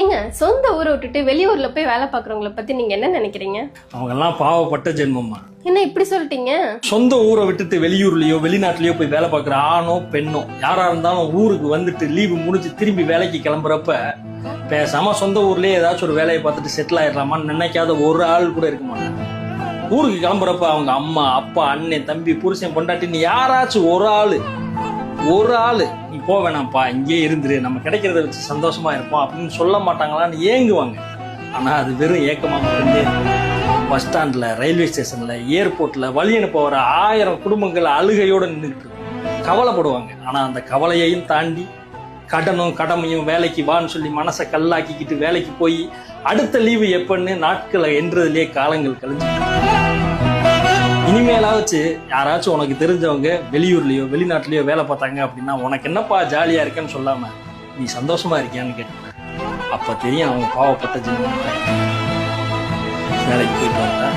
ஏங்க சொந்த ஊரை விட்டுட்டு வெளியூர்ல போய் வேலை பாக்குறவங்கள பத்தி நீங்க என்ன நினைக்கிறீங்க? அவங்க எல்லாம் பாவப்பட்ட ஜென்மம்மா. என்ன இப்படி சொல்லிட்டீங்க? சொந்த ஊரை விட்டுட்டு வெளியூர்லயோ வெளிநாட்டுலயோ போய் வேலை பார்க்குற ஆணோ பெண்ணோ யாரா இருந்தாலும் ஊருக்கு வந்துட்டு லீவு முடிஞ்சு திரும்பி வேலைக்கு கிளம்புறப்ப பேசாம சொந்த ஊர்லயே ஏதாச்சும் ஒரு வேலையை பார்த்துட்டு செட்டில் ஆயிடலாமான்னு நினைக்காத ஒரு ஆள் கூட இருக்க மாட்டாங்க. ஊருக்கு கிளம்புறப்ப அவங்க அம்மா அப்பா அண்ணன் தம்பி புருஷன் பொண்டாட்டின்னு யாராச்சும் ஒரு ஆளு நீ போ வேணாம்ப்பா இங்கே இருந்துரு நம்ம கிடைக்கிறத வச்சு சந்தோஷமா இருப்போம் அப்படின்னு சொல்ல மாட்டாங்களான்னு ஏங்குவாங்க. ஆனா அது வெறும் ஏக்கமா மட்டுமே. பஸ் ஸ்டாண்ட்ல ரயில்வே ஸ்டேஷன்ல ஏர்போர்ட்ல வழி அனுப்ப வர 1000 குடும்பங்கள் அழுகையோட நின்றுட்டு கவலைப்படுவாங்க. ஆனா அந்த கவலையையும் தாண்டி கடனும் கடமையும் வேலைக்கு வான்னு சொல்லி மனசை கல்லாக்கிக்கிட்டு வேலைக்கு போய் அடுத்த லீவு எப்பன்னு நாட்களை என்றதுலேயே காலங்கள் கழிஞ்சு. இனிமேலாச்சு யாராச்சும் உனக்கு தெரிஞ்சவங்க வெளியூர்லயோ வெளிநாட்டுலயோ வேலை பார்த்தாங்க அப்படின்னா உனக்கு என்னப்பா ஜாலியா இருக்கேன்னு சொல்லாம நீ சந்தோஷமா இருக்கியான்னு கேட்டேன். அப்ப தெரியும் அவங்க பாவப்பட்ட ஜென்மம். வேலைக்கு போயிட்டு வந்தா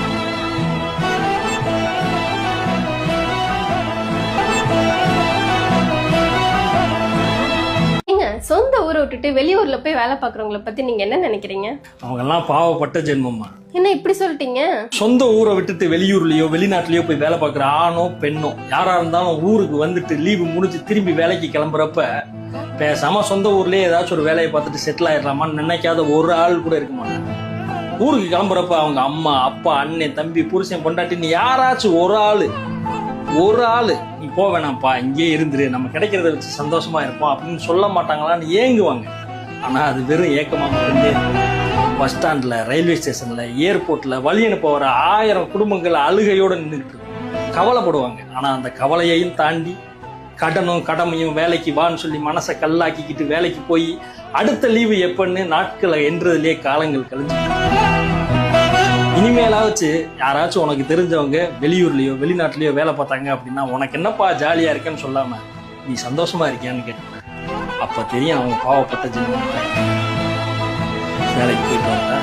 சொந்த ஊரை விட்டுட்டு வெளியூர்ல போய் வேலை பாக்குறவங்கள பத்தி நீங்க என்ன நினைக்கிறீங்க? அவங்க எல்லாம் பாவப்பட்ட ஜென்மம்மா. என்ன இப்படி சொல்லிட்டீங்க? சொந்த ஊரை விட்டுட்டு வெளியூர்லயோ வெளிநாட்டுலயோ போய் வேலை பார்க்குற ஆணோ பெண்ணோ யாரா இருந்தாலும் ஊருக்கு வந்துட்டு லீவு முடிஞ்சு திரும்பி வேலைக்கு கிளம்புறப்ப பேசாம சொந்த ஊர்லயே ஏதாச்சும் ஒரு வேலையை பார்த்துட்டு செட்டில் ஆயிடலாமான்னு நினைக்காத ஒரு ஆள் கூட இருக்க மாட்டாங்க. ஊருக்கு கிளம்புறப்ப அவங்க அம்மா அப்பா அண்ணன் தம்பி புருஷன் பொண்டாட்டின்னு யாராச்சும் ஒரு ஆளு நீ போ வேணாம்ப்பா இங்கே இருந்துரு நம்ம கிடைக்கிறத வச்சு சந்தோஷமா இருப்போம் அப்படின்னு சொல்ல மாட்டாங்களான்னு ஏங்குவாங்க. ஆனா அது வெறும் ஏக்கமா மட்டுமே. பஸ் ஸ்டாண்ட்ல ரயில்வே ஸ்டேஷன்ல ஏர்போர்ட்ல வழி அனுப்ப வர 1000 குடும்பங்கள் அழுகையோட நின்றுட்டு கவலைப்படுவாங்க. ஆனா அந்த கவலையையும் தாண்டி கடனும் கடமையும் வேலைக்கு வான்னு சொல்லி மனசை கல்லாக்கிக்கிட்டு வேலைக்கு போய் அடுத்த லீவு எப்பன்னு நாட்களை என்றதுலேயே காலங்கள் கழிஞ்சு. இனிமேலாச்சு யாராச்சும் உனக்கு தெரிஞ்சவங்க வெளியூர்லயோ வெளிநாட்டுலயோ வேலை பார்த்தாங்க அப்படின்னா உனக்கு என்னப்பா ஜாலியா இருக்கேன்னு சொல்லாம நீ சந்தோஷமா இருக்கியான்னு கேட்டேன். அப்ப தெரியும் அவங்க பாவப்பட்ட ஜென்மம். வேலைக்கு போயிட்டு வந்தா